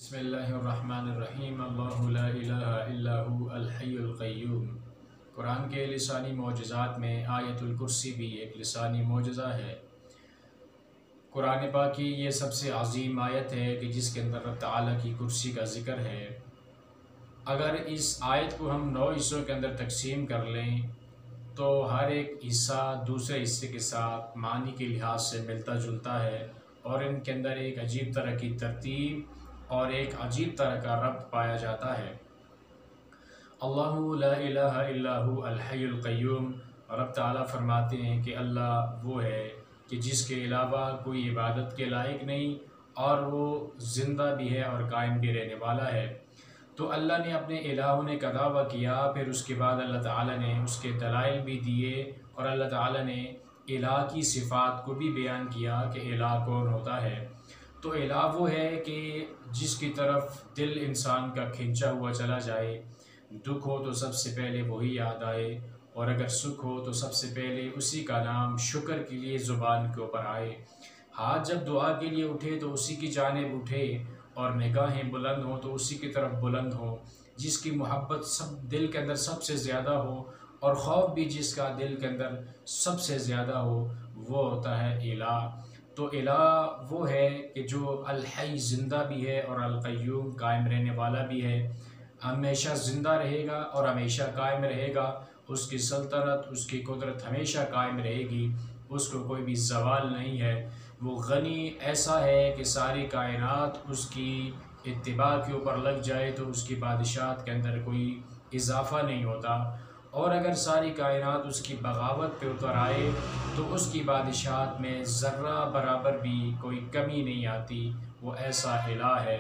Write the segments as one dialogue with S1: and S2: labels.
S1: بسم اللہ الرحمن الرحیم اللہ لا الہ الا هو الحی القیوم۔ قرآن کے لسانی معجزات میں آیت الکرسی بھی ایک لسانی معجزہ ہے۔ قرآن پاک کی یہ سب سے عظیم آیت ہے کہ جس کے اندر رب تعالیٰ کی کرسی کا ذکر ہے۔ اگر اس آیت کو ہم 9 حصوں کے اندر تقسیم کر لیں تو ہر ایک حصہ دوسرے حصے کے ساتھ معنی کے لحاظ سے ملتا جلتا ہے، اور ان کے اندر ایک عجیب طرح کی ترتیب اور ایک عجیب طرح کا ربط پایا جاتا ہے۔ اللہ لا الہ الا هو الحی القیوم، رب تعالیٰ فرماتے ہیں کہ اللہ وہ ہے کہ جس کے علاوہ کوئی عبادت کے لائق نہیں، اور وہ زندہ بھی ہے اور قائم بھی رہنے والا ہے۔ تو اللہ نے اپنے الہ ہونے کا دعویٰ کیا، پھر اس کے بعد اللہ تعالیٰ نے اس کے دلائل بھی دیے، اور اللہ تعالیٰ نے الہ کی صفات کو بھی بیان کیا کہ الہ کون ہوتا ہے۔ تو الہ وہ ہے کہ جس کی طرف دل انسان کا کھنچا ہوا چلا جائے، دکھ ہو تو سب سے پہلے وہی یاد آئے، اور اگر سکھ ہو تو سب سے پہلے اسی کا نام شکر کے لیے زبان کے اوپر آئے، ہاتھ جب دعا کے لیے اٹھے تو اسی کی جانب اٹھے، اور نگاہیں بلند ہوں تو اسی کی طرف بلند ہوں، جس کی محبت دل کے اندر سب سے زیادہ ہو، اور خوف بھی جس کا دل کے اندر سب سے زیادہ ہو، وہ ہوتا ہے الہ۔ تو الہ وہ ہے کہ جو الحی زندہ بھی ہے، اور القیوم قائم رہنے والا بھی ہے، ہمیشہ زندہ رہے گا اور ہمیشہ قائم رہے گا، اس کی سلطنت، اس کی قدرت ہمیشہ قائم رہے گی، اس کو کوئی بھی زوال نہیں ہے۔ وہ غنی ایسا ہے کہ ساری کائنات اس کی اتباع کے اوپر لگ جائے تو اس کی بادشاہت کے اندر کوئی اضافہ نہیں ہوتا، اور اگر ساری کائنات اس کی بغاوت پہ اتر آئے تو اس کی بادشاہت میں ذرہ برابر بھی کوئی کمی نہیں آتی، وہ ایسا الہ ہے۔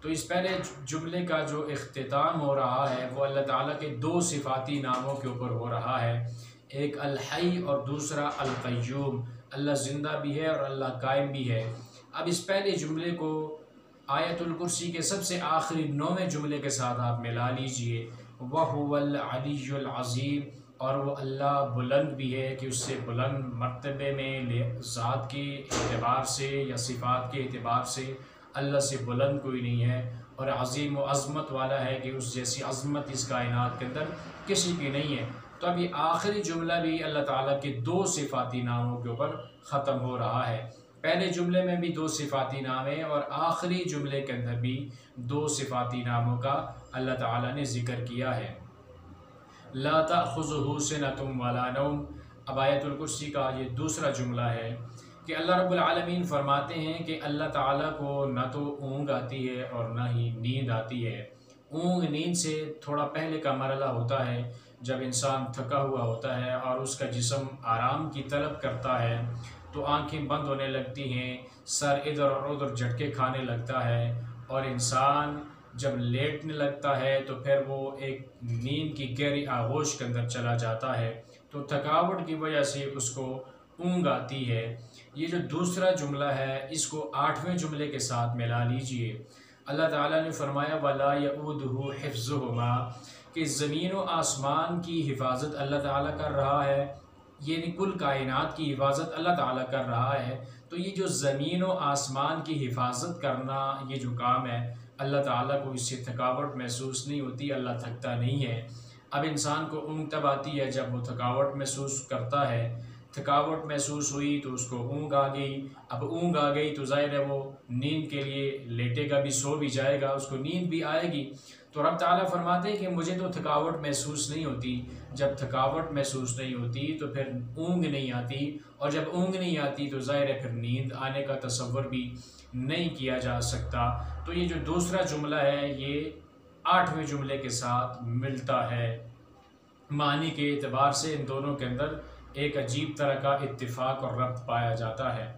S1: تو اس پہلے جملے کا جو اختتام ہو رہا ہے وہ اللہ تعالیٰ کے 2 صفاتی ناموں کے اوپر ہو رہا ہے، ایک الحی اور دوسرا القیوم۔ اللہ زندہ بھی ہے اور اللہ قائم بھی ہے۔ اب اس پہلے جملے کو آیت الکرسی کے سب سے آخری 9ویں جملے کے ساتھ آپ ملا لیجئے، وَهُوَ الْعَلِيُّ الْعَظِيمُ، اور وہ اللہ بلند بھی ہے کہ اس سے بلند مرتبے میں ذات کے اعتبار سے یا صفات کے اعتبار سے اللہ سے بلند کوئی نہیں ہے، اور عظیم و عظمت والا ہے کہ اس جیسی عظمت اس کائنات کے اندر کسی کی نہیں ہے۔ تو اب یہ آخری جملہ بھی اللہ تعالیٰ کے 2 صفاتی ناموں کے اوپر ختم ہو رہا ہے۔ پہلے جملے میں بھی 2 صفاتی نام ہیں، اور آخری جملے کے اندر بھی 2 صفاتی ناموں کا اللہ تعالیٰ نے ذکر کیا ہے۔ لا تأخذہ سنۃ ولا نوم، اب آیت الکرسی کا یہ دوسرا جملہ ہے کہ اللہ رب العالمین فرماتے ہیں کہ اللہ تعالیٰ کو نہ تو اونگ آتی ہے اور نہ ہی نیند آتی ہے۔ اونگ نیند سے تھوڑا پہلے کا مرحلہ ہوتا ہے، جب انسان تھکا ہوا ہوتا ہے اور اس کا جسم آرام کی طلب کرتا ہے تو آنکھیں بند ہونے لگتی ہیں، سر ادھر اور ادھر جھٹکے کھانے لگتا ہے، اور انسان جب لیٹنے لگتا ہے تو پھر وہ ایک نیند کی گہری آغوش کے اندر چلا جاتا ہے، تو تھکاوٹ کی وجہ سے اس کو اونگ آتی ہے۔ یہ جو دوسرا جملہ ہے اس کو 8ویں جملے کے ساتھ ملا لیجئے۔ اللہ تعالیٰ نے فرمایا وَلَا يَئُودُهُ حِفْظُهُمَا، کہ زمین و آسمان کی حفاظت اللہ تعالیٰ کر رہا ہے، یعنی کل کائنات کی حفاظت اللہ تعالیٰ کر رہا ہے۔ تو یہ جو زمین و آسمان کی حفاظت کرنا، یہ جو کام ہے، اللہ تعالیٰ کو اس سے تھکاوٹ محسوس نہیں ہوتی، اللہ تھکتا نہیں ہے۔ اب انسان کو اونگ تب آتی ہے جب وہ تھکاوٹ محسوس کرتا ہے، تھکاوٹ محسوس ہوئی تو اس کو اونگ آ گئی، اب اونگ آ گئی تو ظاہر ہے وہ نیند کے لیے لیٹے گا بھی، سو بھی جائے گا، اس کو نیند بھی آئے گی۔ تو رب تعالیٰ فرماتے ہیں کہ مجھے تو تھکاوٹ محسوس نہیں ہوتی، جب تھکاوٹ محسوس نہیں ہوتی تو پھر اونگ نہیں آتی، اور جب اونگ نہیں آتی تو ظاہر ہے پھر نیند آنے کا تصور بھی نہیں کیا جا سکتا۔ تو یہ جو دوسرا جملہ ہے یہ 8ویں جملے کے ساتھ ملتا ہے، معنی کے اعتبار سے ان دونوں کے اندر ایک عجیب طرح کا اتفاق اور ربط پایا جاتا ہے۔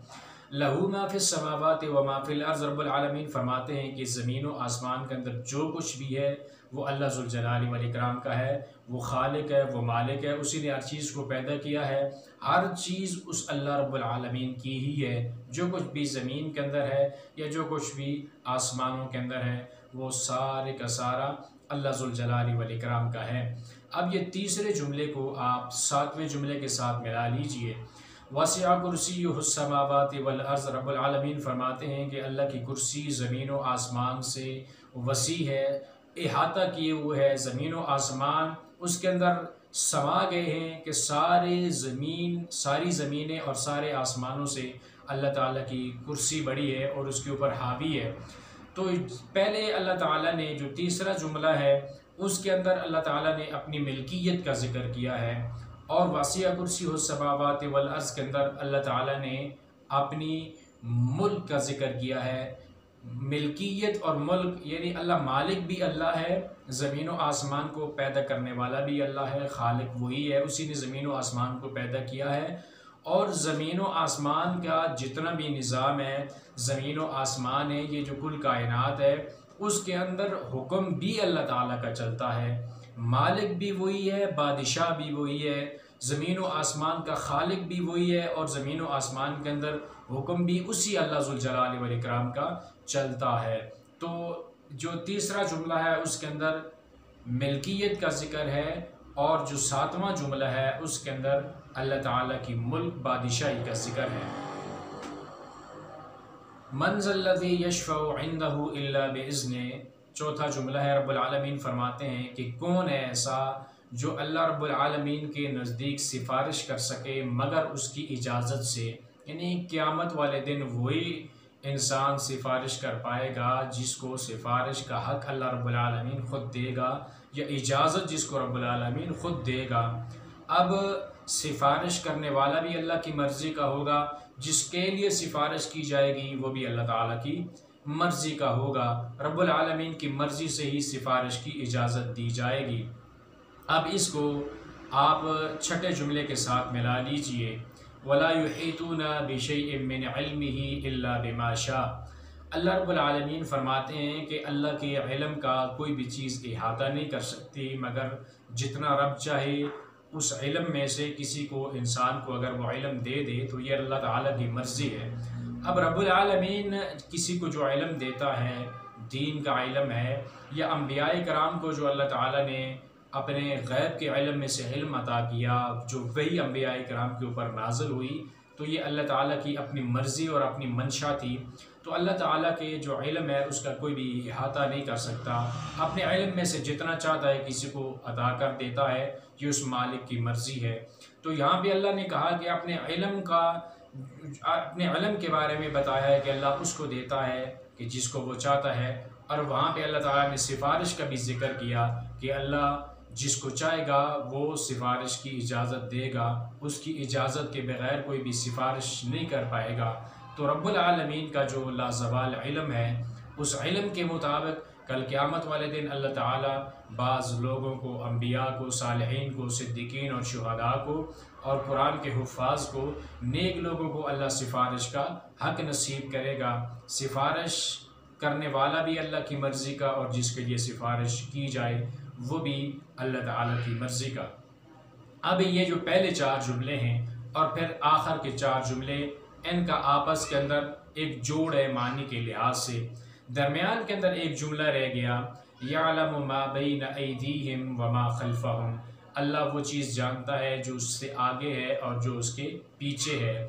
S1: لہو ما فی السماوات و ما فی الارض، رب العالمین فرماتے ہیں کہ زمین و آسمان کے اندر جو کچھ بھی ہے وہ اللہ ذوالجلال والاکرام کا ہے، وہ خالق ہے، وہ مالک ہے، اسی نے ہر چیز کو پیدا کیا ہے، ہر چیز اس اللہ رب العالمین کی ہی ہے، جو کچھ بھی زمین کے اندر ہے یا جو کچھ بھی آسمانوں کے اندر ہے وہ سارے کا سارا اللہ ذوالجلال والاکرام کا ہے۔ اب یہ تیسرے جملے کو آپ 7ویں جملے کے ساتھ ملا لیجئے، وسع کرسیہ السماوات والارض، رب العالمین فرماتے ہیں کہ اللہ کی کرسی زمین و آسمان سے وسیع ہے، احاطہ کیے ہوئے ہے زمین و آسمان، اس کے اندر سما گئے ہیں کہ ساری زمینیں اور سارے آسمانوں سے اللہ تعالیٰ کی کرسی بڑی ہے اور اس کے اوپر حاوی ہے۔ تو پہلے اللہ تعالیٰ نے جو تیسرا جملہ ہے اس کے اندر اللہ تعالیٰ نے اپنی ملکیت کا ذکر کیا ہے، اور وسع کرسیہ السماوات والارض کے اندر اللہ تعالیٰ نے اپنی ملک کا ذکر کیا ہے۔ ملکیت اور ملک یعنی اللہ مالک بھی اللہ ہے، زمین و آسمان کو پیدا کرنے والا بھی اللہ ہے، خالق وہی ہے، اسی نے زمین و آسمان کو پیدا کیا ہے، اور زمین و آسمان کا جتنا بھی نظام ہے، زمین و آسمان ہے، یہ جو کل کائنات ہے، اس کے اندر حکم بھی اللہ تعالیٰ کا چلتا ہے، مالک بھی وہی ہے، بادشاہ بھی وہی ہے، زمین و آسمان کا خالق بھی وہی ہے، اور زمین و آسمان کے اندر حکم بھی اسی اللہ ذوالجلال والاکرام کا چلتا ہے۔ تو جو تیسرا جملہ ہے اس کے اندر ملکیت کا ذکر ہے، اور جو ساتواں جملہ ہے اس کے اندر اللہ تعالیٰ کی ملک بادشاہی کا ذکر ہے۔ من ذا الذی یشفع عندہ الا باذنہ، چوتھا جملہ ہے، رب العالمین فرماتے ہیں کہ کون ہے ایسا جو اللہ رب العالمین کے نزدیک سفارش کر سکے مگر اس کی اجازت سے، یعنی قیامت والے دن وہی انسان سفارش کر پائے گا جس کو سفارش کا حق اللہ رب العالمین خود دے گا، یا اجازت جس کو رب العالمین خود دے گا۔ اب سفارش کرنے والا بھی اللہ کی مرضی کا ہوگا، جس کے لیے سفارش کی جائے گی وہ بھی اللہ تعالیٰ کی مرضی کا ہوگا، رب العالمین کی مرضی سے ہی سفارش کی اجازت دی جائے گی۔ اب اس کو آپ چھٹے جملے کے ساتھ ملا لیجئے، وَلَا يُحِيطُونَ بِشَيْءٍ مِّنْ عِلْمِهِ إِلَّا بِمَا شَاءَ۔ اللہ رب العالمین فرماتے ہیں کہ اللہ کے علم کا کوئی بھی چیز احاطہ نہیں کر سکتی مگر جتنا رب چاہے، اس علم میں سے کسی کو، انسان کو اگر وہ علم دے دے تو یہ اللہ تعالیٰ کی مرضی ہے۔ اب رب العالمین کسی کو جو علم دیتا ہے، دین کا علم ہے، یا انبیاء کرام کو جو اللہ تعالیٰ نے اپنے غیب کے علم میں سے علم عطا کیا، جو وہی انبیاء کرام کے اوپر نازل ہوئی، تو یہ اللہ تعالیٰ کی اپنی مرضی اور اپنی منشا تھی۔ تو اللہ تعالیٰ کے جو علم ہے اس کا کوئی بھی احاطہ نہیں کر سکتا، اپنے علم میں سے جتنا چاہتا ہے کسی کو عطا کر دیتا ہے، یہ اس مالک کی مرضی ہے۔ تو یہاں پہ اللہ نے کہا کہ اپنے علم کے بارے میں بتایا ہے کہ اللہ اس کو دیتا ہے کہ جس کو وہ چاہتا ہے، اور وہاں پہ اللہ تعالیٰ نے سفارش کا بھی ذکر کیا کہ اللہ جس کو چاہے گا وہ سفارش کی اجازت دے گا، اس کی اجازت کے بغیر کوئی بھی سفارش نہیں کر پائے گا۔ تو رب العالمین کا جو لازوال علم ہے، اس علم کے مطابق کل قیامت والے دن اللہ تعالیٰ بعض لوگوں کو، انبیاء کو، صالحین کو، صدیقین اور شہداء کو، اور قرآن کے حفاظ کو، نیک لوگوں کو اللہ سفارش کا حق نصیب کرے گا۔ سفارش کرنے والا بھی اللہ کی مرضی کا، اور جس کے لیے سفارش کی جائے وہ بھی اللہ تعالیٰ کی مرضی کا۔ اب یہ جو پہلے 4 جملے ہیں اور پھر آخر کے 4 جملے، ان کا آپس کے اندر ایک جوڑ ہے معنی کے لحاظ سے۔ درمیان کے اندر ایک جملہ رہ گیا، یعلم ما بین ایدیہم وما خلفہم، اللہ وہ چیز جانتا ہے جو اس سے آگے ہے اور جو اس کے پیچھے ہے۔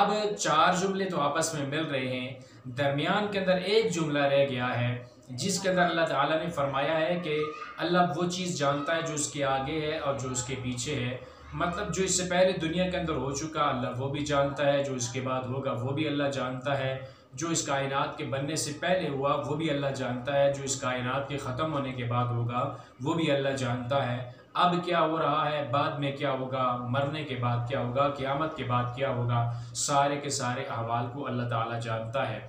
S1: اب 4 جملے تو آپس میں مل رہے ہیں، درمیان کے اندر ایک جملہ رہ گیا ہے جس کے اندر اللہ تعالیٰ نے فرمایا ہے کہ اللہ وہ چیز جانتا ہے جو اس کے آگے ہے اور جو اس کے پیچھے ہے، مطلب جو اس سے پہلے دنیا کے اندر ہو چکا اللہ وہ بھی جانتا ہے، جو اس کے بعد ہوگا وہ بھی اللہ جانتا ہے، جو اس کائنات کے بننے سے پہلے ہوا وہ بھی اللہ جانتا ہے، جو اس کائنات کے ختم ہونے کے بعد ہوگا وہ بھی اللہ جانتا ہے، اب کیا ہو رہا ہے، بعد میں کیا ہوگا، مرنے کے بعد کیا ہوگا، قیامت کے بعد کیا ہوگا، سارے کے سارے احوال کو اللہ تعالیٰ جانتا ہے۔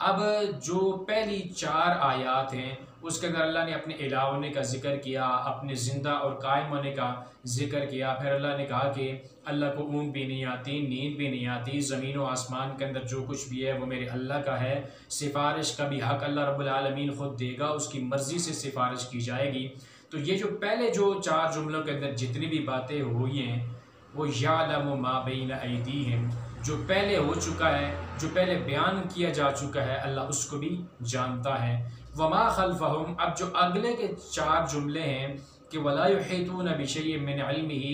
S1: اب جو پہلی 4 آیات ہیں اس کے اندر اللہ نے اپنے الہ ہونے کا ذکر کیا، اپنے زندہ اور قائم ہونے کا ذکر کیا، پھر اللہ نے کہا کہ اللہ کو اونگ بھی نہیں آتی، نیند بھی نہیں آتی، زمین و آسمان کے اندر جو کچھ بھی ہے وہ میرے اللہ کا ہے، سفارش کا بھی حق اللہ رب العالمین خود دے گا، اس کی مرضی سے سفارش کی جائے گی۔ تو یہ جو پہلے جو 4 جملوں کے اندر جتنی بھی باتیں ہوئی ہیں، وہ یعلم ما بین ایدیہم، جو پہلے ہو چکا ہے، جو پہلے بیان کیا جا چکا ہے، اللہ اس کو بھی جانتا ہے۔ وما خلفہم، اب جو اگلے کے 4 جملے ہیں کہ وَلَا يُحِيطُونَ بِشَيْءٍ مِّنْ عِلْمِهِ،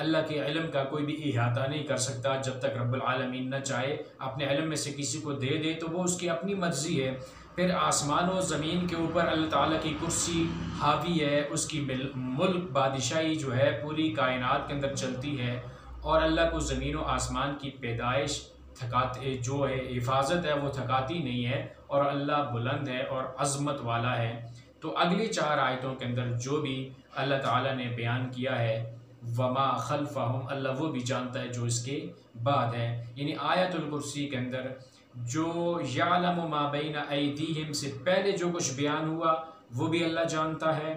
S1: اللہ کے علم کا کوئی بھی احاطہ نہیں کر سکتا جب تک رب العالمین نہ چاہے اپنے علم میں سے کسی کو دے دے، تو وہ اس کی اپنی مرضی ہے۔ پھر آسمان و زمین کے اوپر اللہ تعالیٰ کی کرسی حاوی ہے، اس کی ملک بادشاہی جو ہے پوری کائنات کے اندر چلتی ہے، اور اللہ کو زمین و آسمان کی پیدائش جو ہے حفاظت ہے وہ تھکاتی نہیں ہے، اور اللہ بلند ہے اور عظمت والا ہے۔ تو اگلی 4 آیتوں کے اندر جو بھی اللہ تعالیٰ نے بیان کیا ہے وما خلفہم، اللہ وہ بھی جانتا ہے جو اس کے بعد ہے، یعنی آیت الکرسی کے اندر جو یعلم ما بین ایدیہم سے پہلے جو کچھ بیان ہوا وہ بھی اللہ جانتا ہے،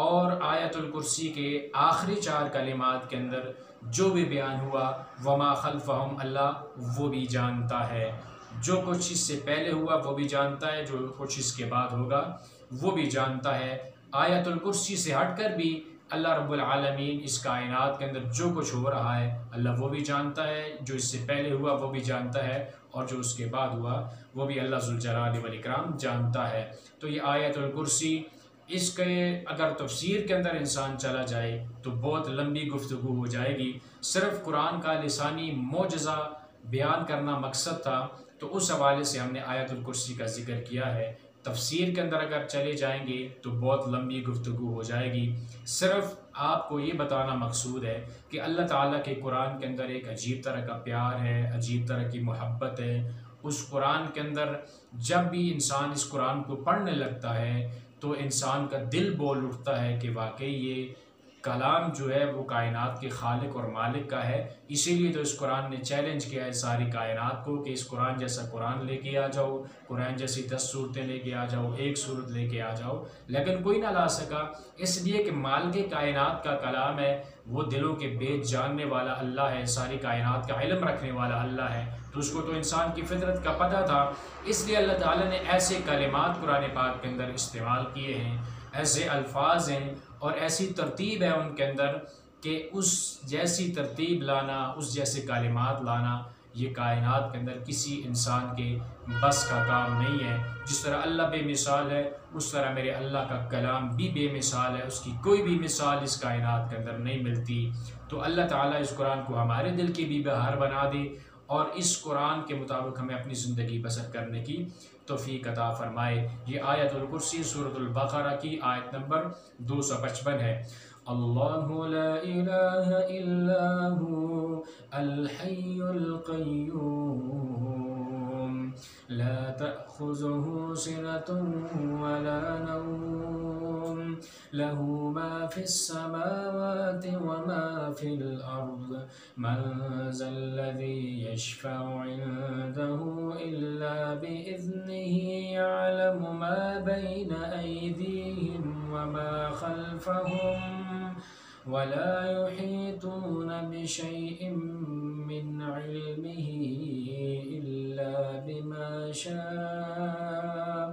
S1: اور آیت الکرسی کے آخری 4 کلمات کے اندر جو بھی بیان ہوا وما خلفہم، اللہ وہ بھی جانتا ہے، جو کچھ اس سے پہلے ہوا وہ بھی جانتا ہے، جو کچھ اس کے بعد ہوگا وہ بھی جانتا ہے۔ آیت الکرسی سے ہٹ کر بھی اللہ رب العالمین اس کائنات کے اندر جو کچھ ہو رہا ہے اللہ وہ بھی جانتا ہے، جو اس سے پہلے ہوا وہ بھی جانتا ہے، اور جو اس کے بعد ہوا وہ بھی اللہ ذوالجلال والاکرام جانتا ہے۔ تو یہ آیت الکرسی، اس کے اگر تفسیر کے اندر انسان چلا جائے تو بہت لمبی گفتگو ہو جائے گی۔ صرف قرآن کا لسانی معجزہ بیان کرنا مقصد تھا، تو اس حوالے سے ہم نے آیت الکرسی کا ذکر کیا ہے۔ تفسیر کے اندر اگر چلے جائیں گے تو بہت لمبی گفتگو ہو جائے گی۔ صرف آپ کو یہ بتانا مقصود ہے کہ اللہ تعالیٰ کے قرآن کے اندر ایک عجیب طرح کا پیار ہے، عجیب طرح کی محبت ہے۔ اس قرآن کے اندر جب بھی انسان اس قرآن کو پڑھنے لگتا ہے تو انسان کا دل بول اٹھتا ہے کہ واقعی یہ کلام جو ہے وہ کائنات کے خالق اور مالک کا ہے۔ اسی لیے تو اس قرآن نے چیلنج کیا ہے ساری کائنات کو کہ اس قرآن جیسا قرآن لے کے آ جاؤ، قرآن جیسی 10 صورتیں لے کے آ جاؤ، 1 صورت لے کے آ جاؤ، لیکن کوئی نہ لا سکا، اس لیے کہ مالک کائنات کا کلام ہے، وہ دلوں کے بیت جاننے والا اللہ ہے، ساری کائنات کا علم رکھنے والا اللہ ہے، تو اس کو تو انسان کی فطرت کا پتہ تھا۔ اس لیے اللہ تعالیٰ نے ایسے کلمات قرآن پاک کے اندر استعمال کیے ہیں، ایسے الفاظ ہیں اور ایسی ترتیب ہے ان کے اندر کہ اس جیسی ترتیب لانا، اس جیسے کلمات لانا یہ کائنات کے اندر کسی انسان کے بس کا کام نہیں ہے۔ جس طرح اللہ بے مثال ہے اس طرح میرے اللہ کا کلام بھی بے مثال ہے، اس کی کوئی بھی مثال اس کائنات کے اندر نہیں ملتی۔ تو اللہ تعالیٰ اس قرآن کو ہمارے دل کی بھی بہار بنا دے، اور اس قرآن کے مطابق ہمیں اپنی زندگی بسر کرنے کی توفیق عطا فرمائے۔ یہ آیت الکرسی سورۃ البقرہ کی آیت نمبر 255 ہے۔ اللہ لا الہ الا هو الحی القیوم لا تأخذه سنة ولا نوم له ما في السماوات وما في الأرض من ذا الذي يشفع عنده إلا بإذنه يعلم ما بين أيديهم وما خلفهم ولا يحيطون بشيء من علمه إلا بما شاء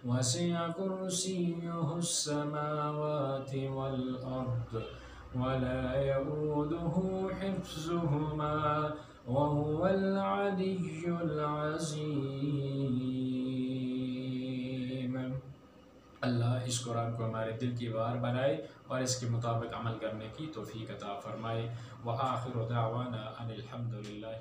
S1: وسع كرسيه السماوات والأرض ولا يؤوده حفظهما وهو العلي العظيم۔ اللہ اس قرآن کو ہمارے دل کی بہار بنائے اور اس کے مطابق عمل کرنے کی توفیق عطا فرمائے۔ وآخر دعوانا ان الحمد للہ۔